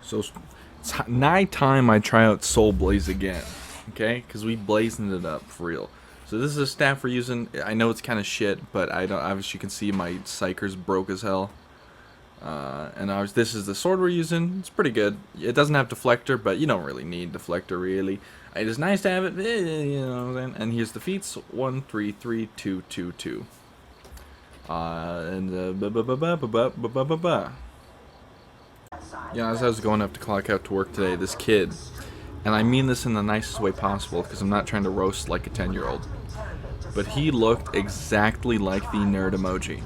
So it's night time I try out Soul Blaze again, okay? Because we blazing it up for real. So this is a staff we're using. I know it's kind of shit, but I don't. Obviously, you can see my Psyker's broke as hell. This is the sword we're using. It's pretty good. It doesn't have deflector, but you don't really need deflector really. It is nice to have it, you know what I'm saying? And here's the feats: 1, 3, 3, 2, 2, 2. Yeah, as I was going up to clock out to work today, this kid, and I mean this in the nicest way possible because I'm not trying to roast like a 10-year-old, but he looked exactly like the nerd emoji.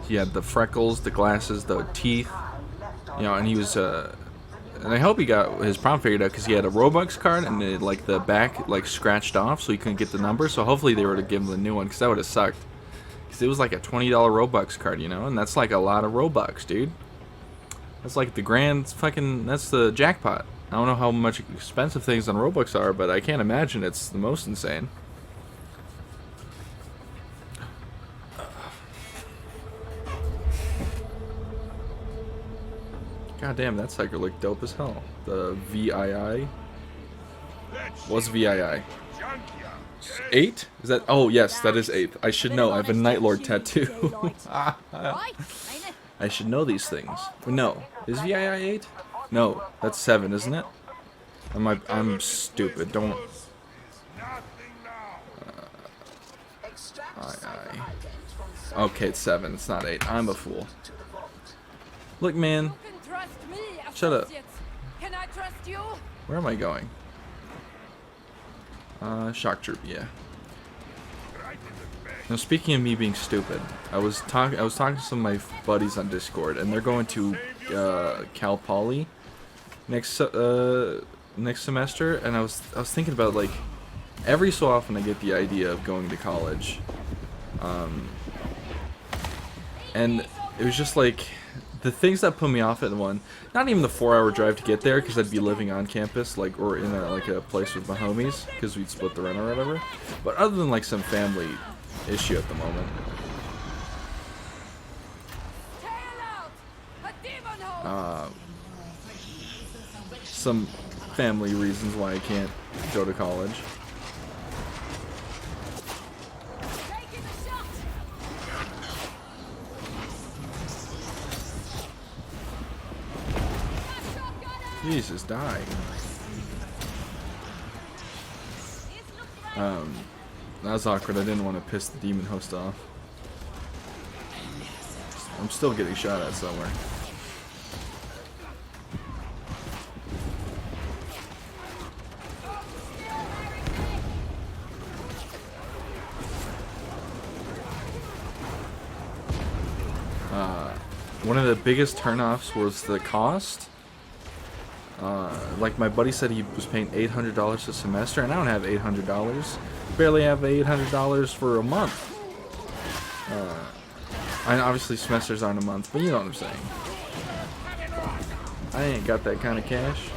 He had the freckles, the glasses, the teeth, you know, and he was, and I hope he got his prom figured out because he had a Robux card and it, like the back like scratched off so he couldn't get the number, so hopefully they were to give him the new one because that would have sucked. Because it was like a $20 Robux card, you know, and that's like a lot of Robux, dude. That's like the grand fucking, that's the jackpot. I don't know how much expensive things on Robux are, but I can't imagine it's the most insane. God damn, that Psyker looked dope as hell. The VII. What's VII? 8? Is that? Oh yes, that is 8. I should know. I have a Night Lord tattoo. I should know these things. No, is VII 8? No, that's 7, isn't it? I'm stupid. Don't. Okay, it's 7. It's not 8. I'm a fool. Look, man. Shut up. Where am I going? Shock troop. Yeah. Now, speaking of me being stupid, I was talking to some of my buddies on Discord, and they're going to Cal Poly next semester, and I was thinking about, like, every so often I get the idea of going to college, and it was just like the things that put me off at one, not even the 4-hour drive to get there because I'd be living on campus, like, or in a place with my homies because we'd split the rent or whatever, but other than like some family issue at the moment. Some family reasons why I can't go to college. Jesus, die. That was awkward. I didn't want to piss the demon host off. I'm still getting shot at somewhere. One of the biggest turnoffs was the cost. Like my buddy said, he was paying $800 a semester, and I don't have $800. Barely have $800 for a month. I obviously semesters aren't a month, but you know what I'm saying. I ain't got that kind of cash.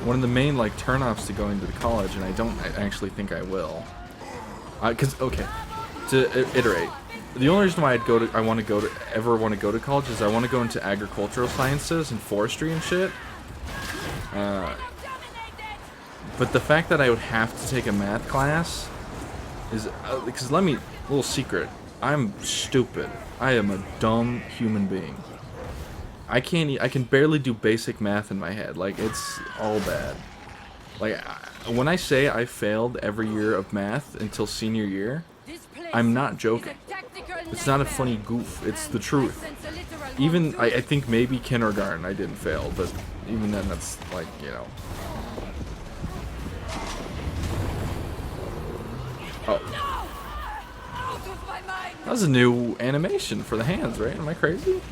One of the main like turnoffs to going to the college, and I don't actually think I will, cause okay, to iterate, the only reason why I want to go to college is I want to go into agricultural sciences and forestry and shit. But the fact that I would have to take a math class is because little secret, I'm stupid. I am a dumb human being. I can barely do basic math in my head. Like, it's all bad. Like, when I say I failed every year of math until senior year, I'm not joking. It's not a funny goof. It's the truth. Even, I think maybe kindergarten I didn't fail, but even then that's, like, you know. Oh. That was a new animation for the hands, right? Am I crazy?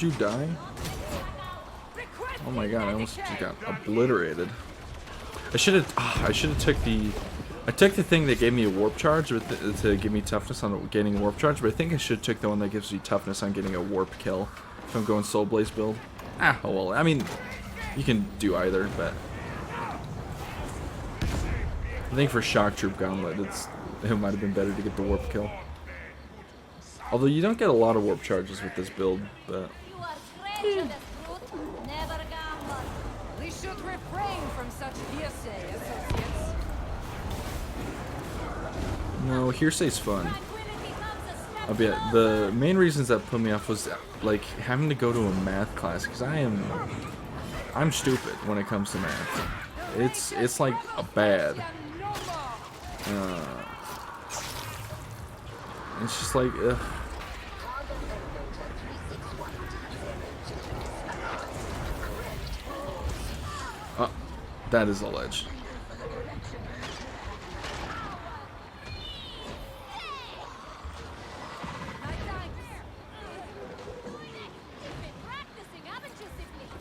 you die? Oh my god, I almost just got obliterated. I should have took the... I took the thing that gave me a warp charge to give me toughness on getting a warp charge, but I think I should have took the one that gives you toughness on getting a warp kill if I'm going Soul Blaze build. Oh well, I mean, you can do either, but... I think for Shock Troop Gauntlet, it might have been better to get the warp kill. Although you don't get a lot of warp charges with this build, but... We should refrain from such hearsay, associates. No, hearsay's fun. The main reasons that put me off was like having to go to a math class because I'm stupid when it comes to math. It's like a bad. It's just like ugh. Oh, that is a ledge.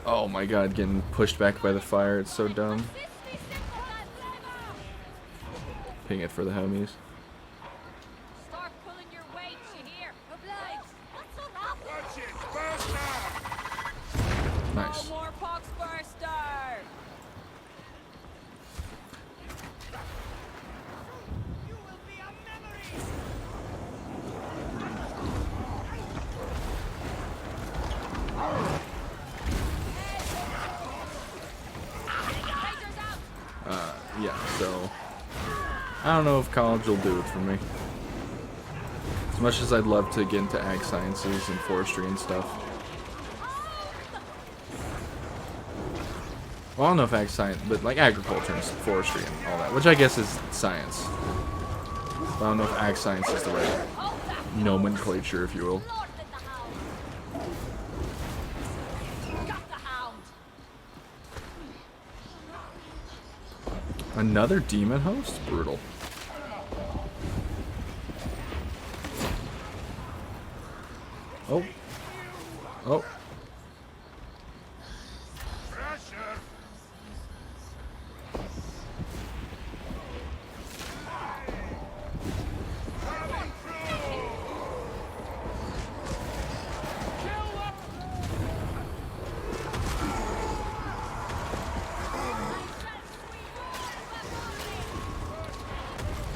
Oh my god, getting pushed back by the fire, it's so dumb. Ping it for the homies. Start pulling your weight, you hear? Nice. No more Poxburster! You will be a memory! Yeah, so I don't know if college will do it for me. As much as I'd love to get into ag sciences and forestry and stuff. Well, I don't know if ag science, but like agriculture and forestry and all that, which I guess is science. But I don't know if ag science is the right nomenclature, if you will. Another demon host? Brutal. Oh. Oh.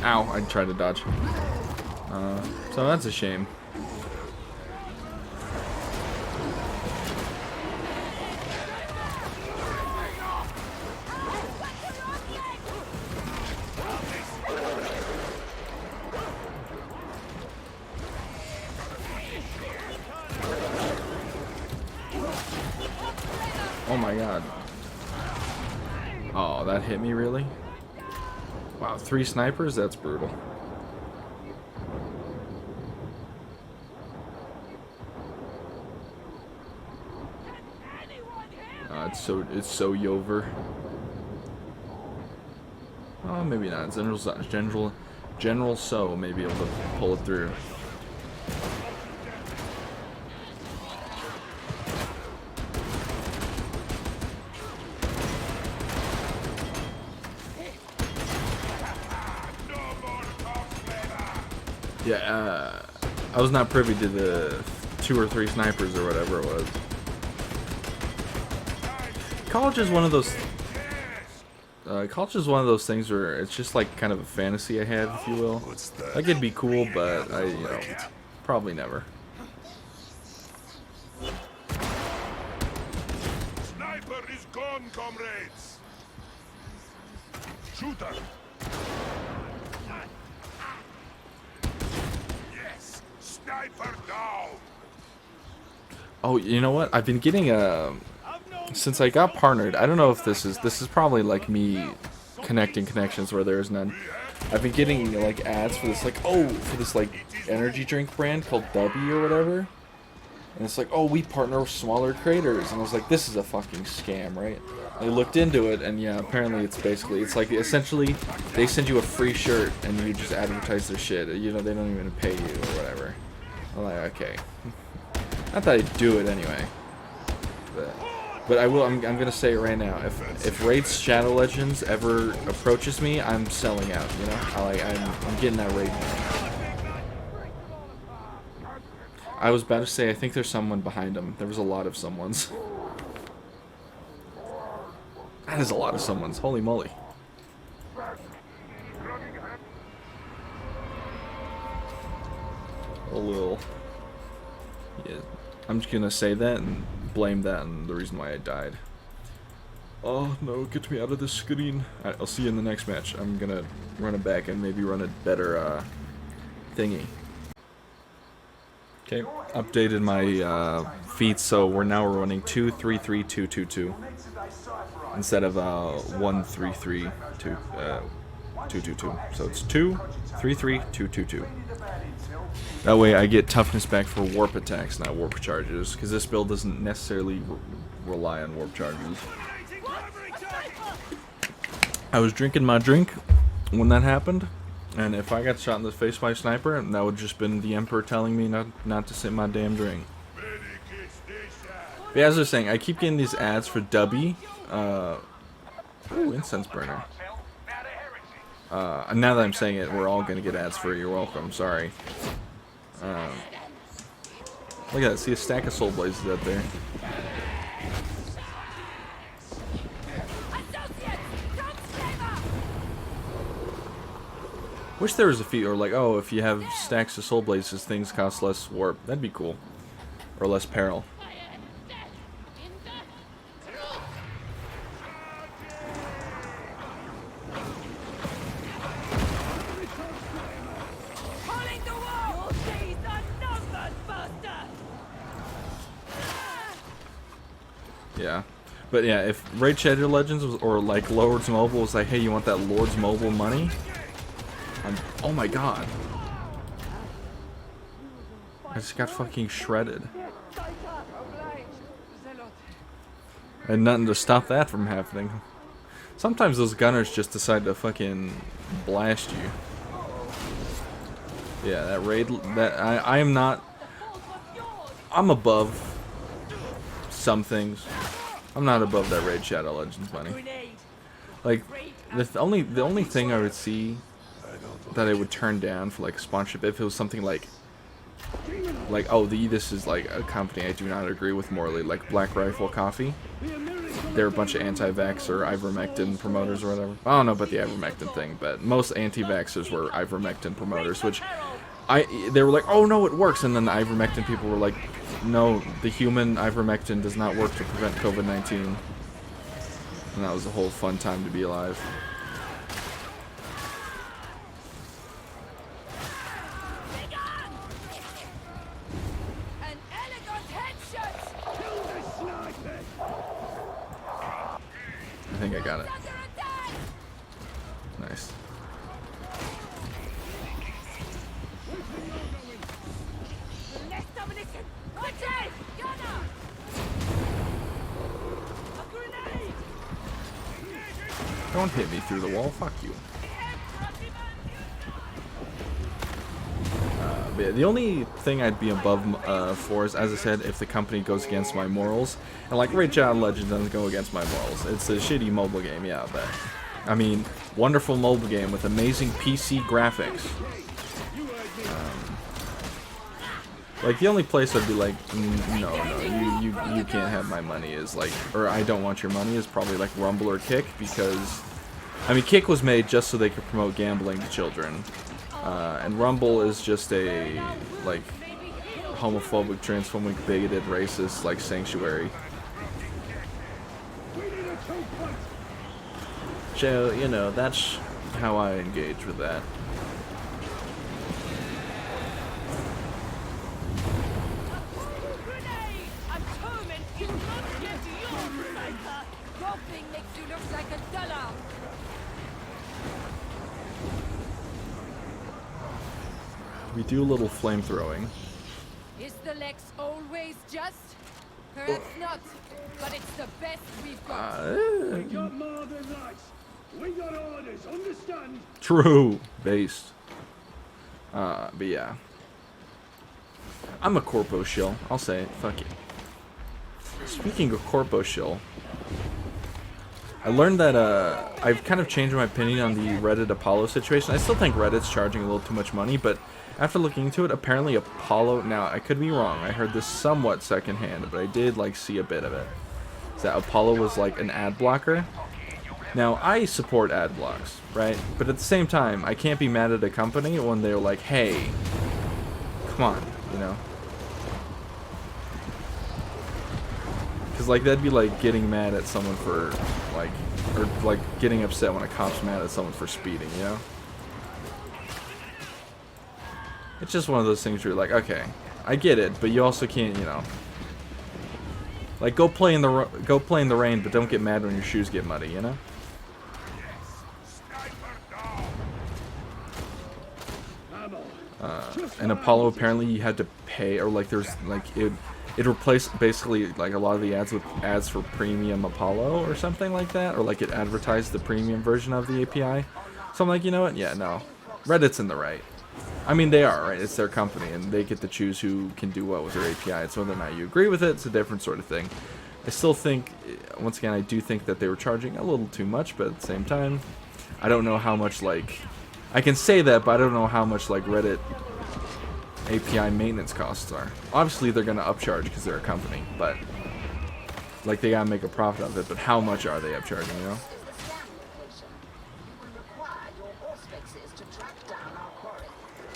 Ow, I tried to dodge. So that's a shame. Oh my god. Oh, that hit me really? Wow, 3 snipers? That's brutal. It's so Yover. Oh, maybe not. General So may be able to pull it through. Yeah, I was not privy to the 2 or 3 snipers or whatever it was. College is one of those. College is one of those things where it's just like kind of a fantasy I have, if you will. Like it'd be cool, but probably never. Sniper is gone, comrades. Shooter. Yes, sniper down. Oh, you know what? I've been getting since I got partnered. I don't know if this is probably like me connecting connections where there is none. I've been getting like ads for this like energy drink brand called W or whatever. And it's like, oh, we partner with smaller creators, and I was like, this is a fucking scam, right? I looked into it, and yeah, apparently it's like essentially they send you a free shirt and you just advertise their shit. You know, they don't even pay you or whatever. I'm like, okay. Not that I do it anyway. But I will. I'm gonna say it right now. If Raid's Shadow Legends ever approaches me, I'm selling out. You know, I'm getting that raid. I was about to say I think there's someone behind him. There was a lot of someones. That is a lot of someones. Holy moly. A little. Yeah. I'm just gonna say that and blame that on the reason why I died. Oh no, get me out of this screen. Alright, I'll see you in the next match. I'm gonna run it back and maybe run a better thingy. Okay, updated my feats, so we're now running 2-3-3-2-2-2 instead of 1-3-3-2-2-2. So it's 2-3-3-2-2-2. That way I get toughness back for warp attacks, not warp charges, because this build doesn't necessarily rely on warp charges. I was drinking my drink when that happened, and if I got shot in the face by a sniper, that would just been the Emperor telling me not to sip my damn drink. But yeah, as I was saying, I keep getting these ads for Dubby. Ooh, incense burner. Now that I'm saying it, we're all gonna get ads for it. You're welcome. Sorry. Look at that. See a stack of soul blazes out there. Wish there was a feat, or like, oh, if you have stacks of soul blazes, things cost less warp. That'd be cool. Or less peril. Yeah. But yeah, if Raid Shadow Legends was, or like Lord's Mobile was like, hey, you want that Lord's Mobile money? Oh my god. I just got fucking shredded. And nothing to stop that from happening. Sometimes those gunners just decide to fucking blast you. Yeah, that raid, I am not, I'm above some things. I'm not above that Raid Shadow Legends money. Like, the only thing I would see that I would turn down for like a sponsorship if it was something like oh, this is like a company I do not agree with morally, like Black Rifle Coffee. They're a bunch of anti-vax or ivermectin promoters or whatever. I don't know about the ivermectin thing, but most anti-vaxxers were ivermectin promoters, which they were like, oh no, it works, and then the ivermectin people were like, no, the human ivermectin does not work to prevent COVID-19. And that was a whole fun time to be alive. I think I got it. Nice. Don't hit me through the wall, fuck you. But the only thing I'd be above for is, as I said, if the company goes against my morals. And like Raid Shadow Legends doesn't go against my morals. It's a shitty mobile game, yeah, but I mean, wonderful mobile game with amazing PC graphics. Like the only place I'd be like, no, you can't have my money is like, or I don't want your money is probably like Rumble or Kick, because I mean Kick was made just so they could promote gambling to children. And Rumble is just a, like, homophobic, transphobic, bigoted, racist, like, sanctuary. So, you know, that's how I engage with that. We do a little flamethrowing. Is the Lex always just? Perhaps not, but it's the best we've got. We got more than that. We got orders, understand? True. Based. But yeah. I'm a corpo shill. I'll say it. Fuck it. Speaking of corpo shill, I learned that I've kind of changed my opinion on the Reddit Apollo situation. I still think Reddit's charging a little too much money, but after looking into it, apparently Apollo, now I could be wrong, I heard this somewhat secondhand, but I did like see a bit of it. Is that Apollo was like an ad blocker. Now I support ad blocks, right? But at the same time, I can't be mad at a company when they're like, hey, come on, you know? Because like that'd be like getting mad at someone for like, or like getting upset when a cop's mad at someone for speeding, you know? It's just one of those things where you're like, okay, I get it, but you also can't, you know, like go play in the rain, but don't get mad when your shoes get muddy, you know? And Apollo, apparently you had to pay, or like there's like it replaced basically like a lot of the ads with ads for premium Apollo or something like that, or like it advertised the premium version of the API. So I'm like, you know what? Yeah, no, Reddit's in the right. I mean, they are, right? It's their company, and they get to choose who can do what with their API. It's whether or not you agree with it, it's a different sort of thing. I still think, once again, I do think that they were charging a little too much, but at the same time, I don't know how much, like, I can say that, but I don't know how much, like, Reddit API maintenance costs are. Obviously, they're going to upcharge because they're a company, but, like, they got to make a profit of it, but how much are they upcharging, you know?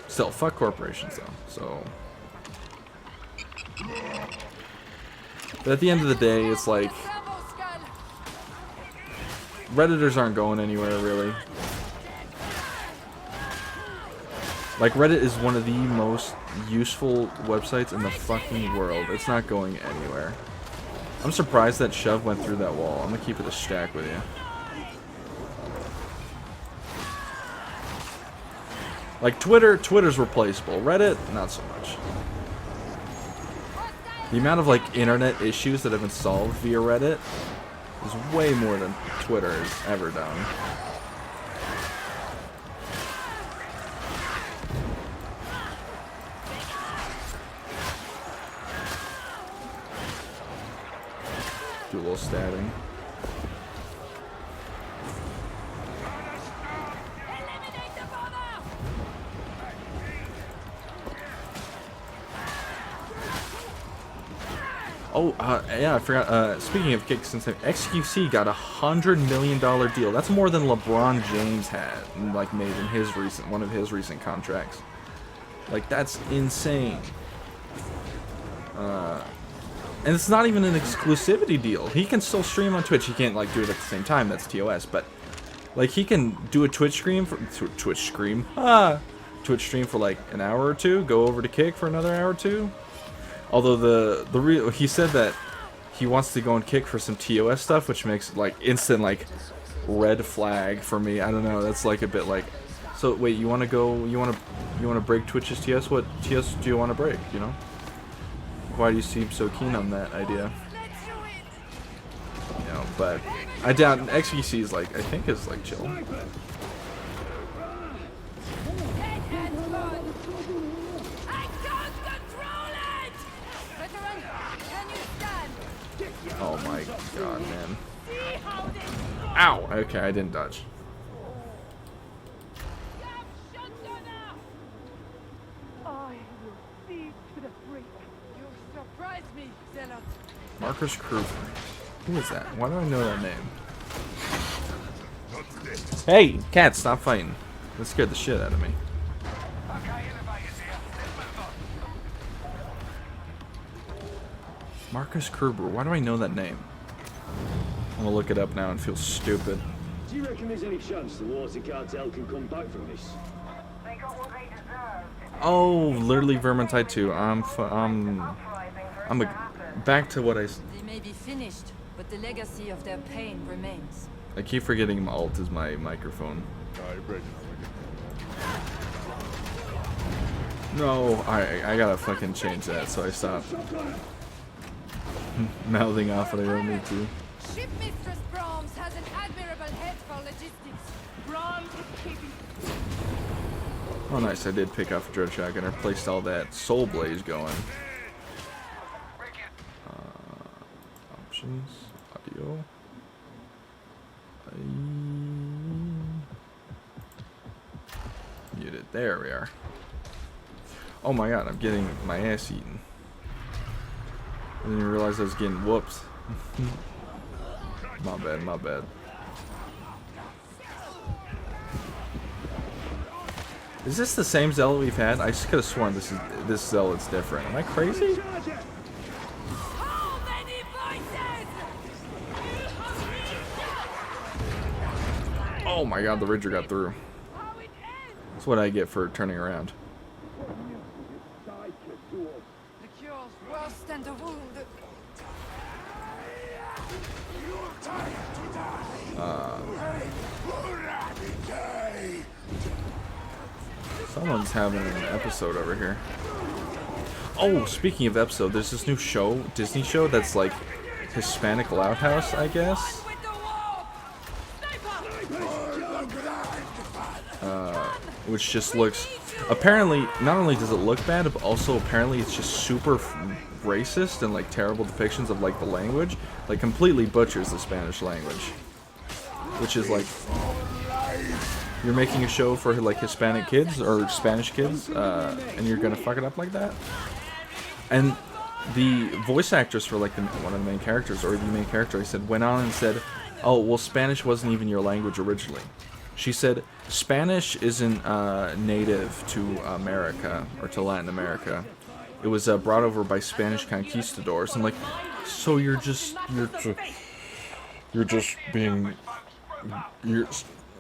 Still, fuck corporations, though, so... But at the end of the day, it's like... Redditors aren't going anywhere, really. Like, Reddit is one of the most useful websites in the fucking world. It's not going anywhere. I'm surprised that Shove went through that wall. I'm gonna keep it a stack with you. Like, Twitter's replaceable. Reddit, not so much. The amount of, like, internet issues that have been solved via Reddit is way more than Twitter has ever done. Do a little stabbing. Oh, yeah, I forgot. Speaking of kicks, since XQC got $100 million deal. That's more than LeBron James had, like, made in his one of his recent contracts. Like, that's insane. And it's not even an exclusivity deal. He can still stream on Twitch. He can't, like, do it at the same time. That's TOS. But, like, he can do a Twitch stream for Twitch stream for like an hour or two. Go over to Kick for another hour or two. Although he said that he wants to go and Kick for some TOS stuff, which makes like instant like red flag for me. I don't know. That's like a bit like. So wait, you want to go? You want to break Twitch's TOS? What TOS do you want to break? You know? Why do you seem so keen on that idea? You know, but I doubt XQC is like, I think is like chill. Oh my god, man. Ow! Okay, I didn't dodge. Marcus Kruger. Who is that? Why do I know that name? Hey, cat, stop fighting. That scared the shit out of me. Marcus Kruger. Why do I know that name? I'm gonna look it up now and feel stupid. Do you reckon there's any chance the water cartel can come back from this? Oh, literally Vermintide 2. Back to what I. They may be finished, but the legacy of their pain remains. I keep forgetting my alt is my microphone. No, I gotta fucking change that, so I stopped mouthing off what I don't need to. Shipmistress Brahms has an admirable head for logistics. Brahms is keeping... Oh, nice. I did pick up a dread shotgun. I placed all that soul blaze going. Options. Audio. Muted. There we are. Oh my god, I'm getting my ass eaten. I didn't even realize I was getting whooped. My bad, my bad. Is this the same zealot we've had? I just could have sworn this zealot's different. Am I crazy? Oh my god, the Ridger got through. That's what I get for turning around. The cure's worse than the wound. Someone's having an episode over here. Oh, speaking of episode, there's this new show, Disney show that's like Hispanic Loud House, I guess. Which just looks, apparently, not only does it look bad, but also apparently it's just super racist and like terrible depictions of like the language, like completely butchers the Spanish language, which is like, you're making a show for like Hispanic kids or Spanish kids, and you're gonna fuck it up like that. And the voice actress for like one of the main characters, or the main character, I said, went on and said, "Oh, well, Spanish wasn't even your language originally." She said, "Spanish isn't native to America or to Latin America. It was brought over by Spanish conquistadors." I'm like, so you're just being, you're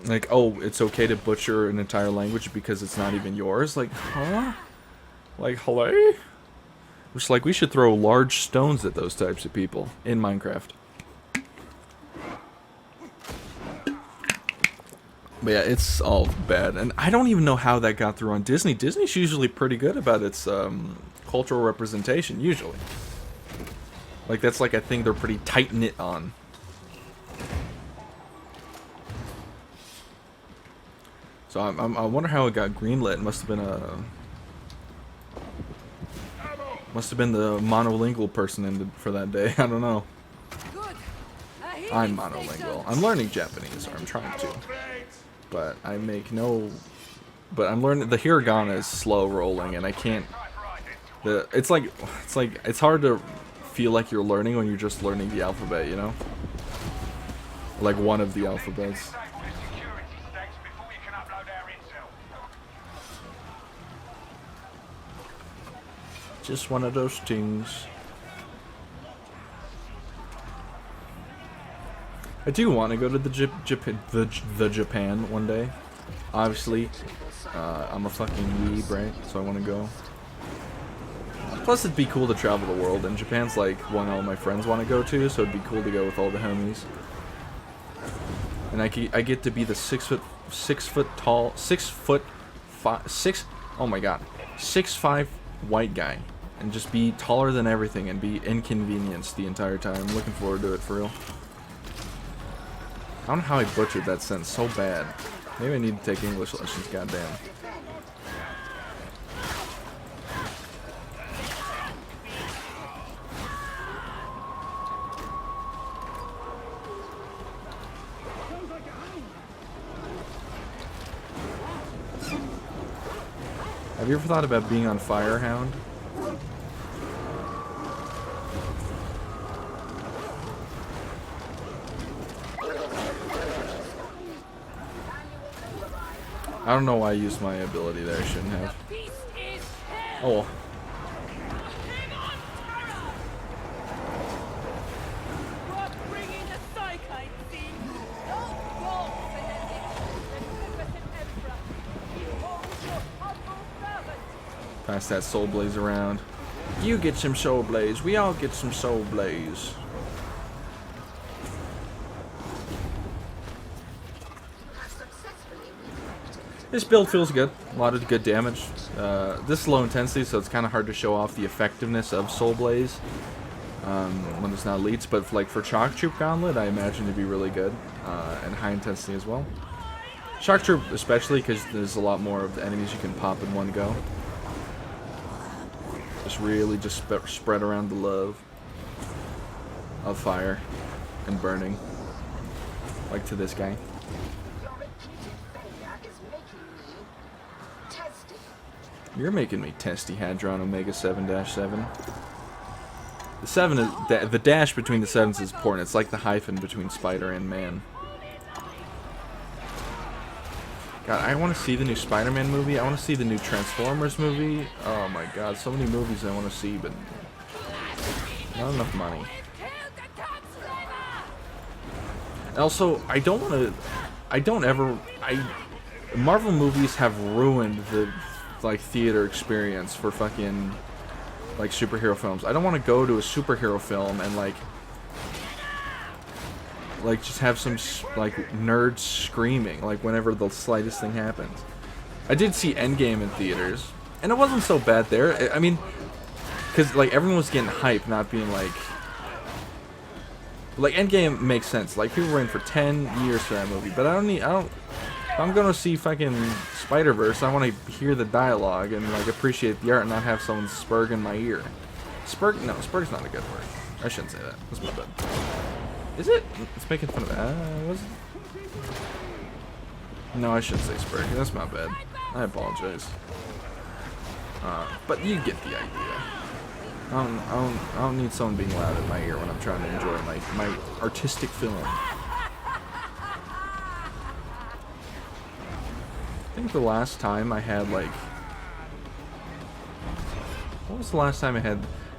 like, oh, it's okay to butcher an entire language because it's not even yours? Like, huh? Like, hello? It's like we should throw large stones at those types of people in Minecraft. But yeah, it's all bad, and I don't even know how that got through on Disney. Disney's usually pretty good about its cultural representation, usually. Like, that's like a thing they're pretty tight-knit on. So I wonder how it got greenlit. It must have been the monolingual person for that day. I don't know. I'm monolingual. I'm learning Japanese, or I'm trying to. But I make no... But I'm learning... The hiragana is slow rolling, and I can't... It's hard to feel like you're learning when you're just learning the alphabet, you know? Like one of the alphabets. Just one of those things. I do want to go to the Japan one day. Obviously, I'm a fucking weeb, right? So I want to go. Plus, it'd be cool to travel the world, and Japan's like one all my friends want to go to, so it'd be cool to go with all the homies. And I get to be the 6 foot tall, 6'5" white guy, and just be taller than everything and be inconvenienced the entire time. I'm looking forward to it for real. I don't know how I butchered that sentence so bad. Maybe I need to take English lessons, goddamn. Have you ever thought about being on Firehound? I don't know why I used my ability there. I shouldn't have. Oh. Pass that soul blaze around. You get some soul blaze. We all get some soul blaze. This build feels good. A lot of good damage. This is low intensity, so it's kind of hard to show off the effectiveness of Soul Blaze when it's not elites. But like for Chalk Troop Gauntlet, I imagine it'd be really good and high intensity as well. Shock Troop especially, because there's a lot more of the enemies you can pop in one go. Just really just spread around the love of fire and burning. Like to this guy. You're making me testy, Hadron Omega 7-7. The 7 is the dash between the 7s is important. It's like the hyphen between spider and man. God, I want to see the new Spider-Man movie. I want to see the new Transformers movie. Oh my God, so many movies I want to see, but not enough money. Also, I don't want to. Marvel movies have ruined the like theater experience for fucking like superhero films. I don't want to go to a superhero film and like just have some like nerds screaming like whenever the slightest thing happens. I did see Endgame in theaters, and it wasn't so bad there. I mean, because like everyone was getting hype, not being like Endgame makes sense. Like people were in for 10 years for that movie, but if I'm gonna see fucking Spider-Verse, I want to hear the dialogue and like appreciate the art, and not have someone spurg in my ear. Spurg's not a good word. I shouldn't say that. That's my bad. Is it? It's making fun of that. Was it? No, I shouldn't say spurg. That's my bad. I apologize. But you get the idea. I don't need someone being loud in my ear when I'm trying to enjoy my artistic film. I think the last time I had like... What was the last time I had...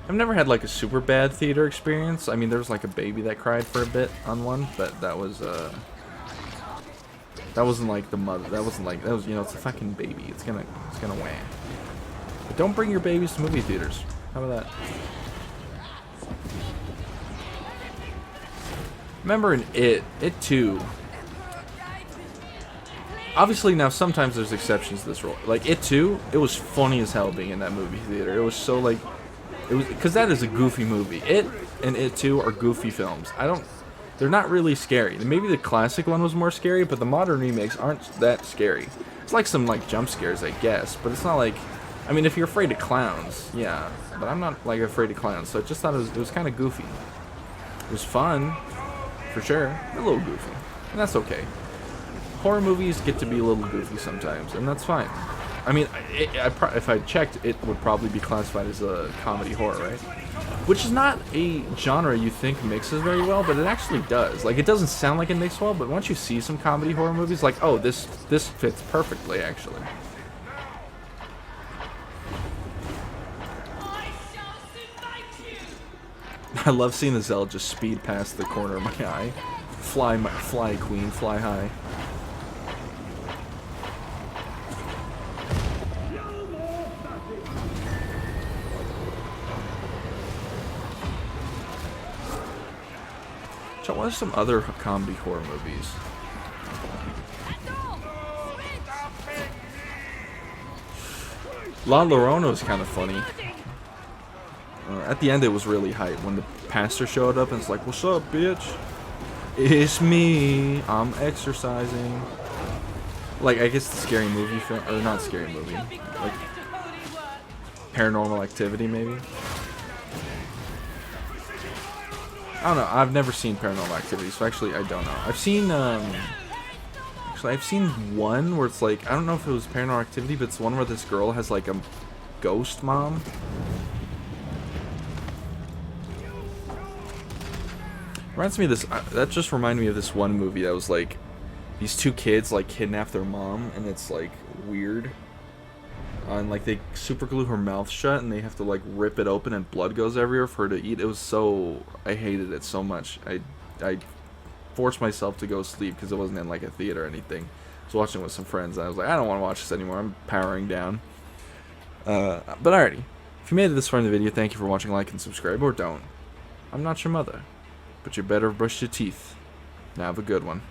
I've never had like a super bad theater experience. I mean, there was like a baby that cried for a bit on one, but that was that wasn't like the mother. That was, you know, it's a fucking baby. It's gonna wham. But don't bring your babies to movie theaters. How about that? Remember in It 2. Obviously now sometimes there's exceptions to this rule. Like It 2, it was funny as hell being in that movie theater. It was so like, it was, because that is a goofy movie. It and It 2 are goofy films. They're not really scary. Maybe the classic one was more scary, but the modern remakes aren't that scary. It's like some like jump scares, I guess, but it's not like, I mean, if you're afraid of clowns, yeah, but I'm not like afraid of clowns, so I just thought it was kind of goofy. It was fun, for sure, a little goofy, and that's okay. Horror movies get to be a little goofy sometimes, and that's fine. I mean, if I checked, it would probably be classified as a comedy horror, right? Which is not a genre you think mixes very well, but it actually does. Like, it doesn't sound like it mixes well, but once you see some comedy horror movies, like, oh, this fits perfectly, actually. I love seeing the Zell just speed past the corner of my eye. Fly, queen, fly high. So what are some other comedy horror movies? La Llorona is kind of funny. At the end it was really hype when the pastor showed up and it's like, "What's up, bitch? It's me. I'm exercising." Like, I guess the scary movie film, or not scary movie, like Paranormal Activity maybe. I don't know. I've never seen Paranormal Activity, so actually I don't know. I've seen I've seen one where it's like, I don't know if it was Paranormal Activity, but it's one where this girl has like a ghost mom. Reminds me of this. That just reminded me of this one movie that was like, these two kids like kidnap their mom, and it's like weird. And like they super glue her mouth shut, and they have to like rip it open, and blood goes everywhere for her to eat. It was so, I hated it so much. I forced myself to go sleep because it wasn't in like a theater or anything. I was watching it with some friends, and I was like, I don't want to watch this anymore. I'm powering down. But alrighty, if you made it this far in the video, thank you for watching. Like and subscribe, or don't. I'm not your mother, but you better brush your teeth. Now have a good one.